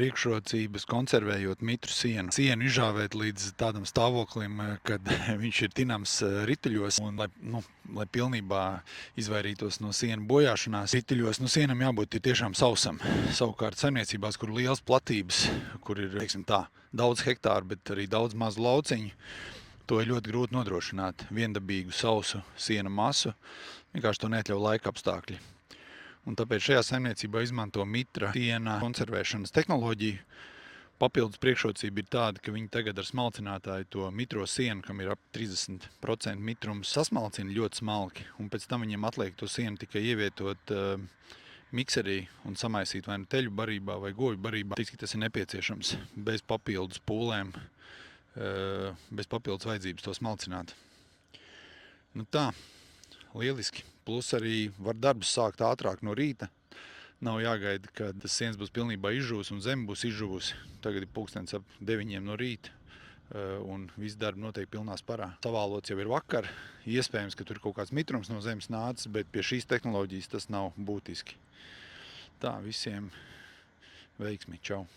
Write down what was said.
priekšrocības konservējot mitru sienu. Sienu izžāvēt līdz tādam stāvoklim, kad viņš ir tināms riteļos, un lai pilnībā izvairītos no sienu bojāšanās riteļos, sienam jābūt tiešām sausam. Savukārt saimniecībās, kur ir liels platības, kur ir, daudz hektāru, bet arī daudz mazu lauciņu, to ir ļoti grūti nodrošināt viendabīgu sausu sienu masu, vienkārši to neatļauj laika apstākļi. Un tāpēc šajā saimniecībā izmanto mitra siena konservēšanas tehnoloģiju. Papildus priekšrocība ir tāda, ka viņi tagad ar smalcinātāju to mitro sienu, kam ir ap 30% mitrums, sasmalcina ļoti smalki, un pēc tam viņiem atliek to sienu tikai ievietot mikserī un samaisīt vai nu teļu barībā vai govju barībā, cik tas ir nepieciešams, bez papildus pūlēm, bez papildus vajadzības to smalcināt. Tā, lieliski. Plus arī var darbus sākt ātrāk no rīta. Nav jāgaida, kad tas siens būs pilnībā izžūs un zeme būs izžuvusi. Tagad ir pulkstens ap 9 no rīta un viss darbi notiek pilnā sparā. Savālots jau ir vakar. Iespējams, ka tur ir kaut kāds mitrums no zemes nācis, bet pie šīs tehnoloģijas tas nav būtiski. Tā, visiem veiksmi. Čau!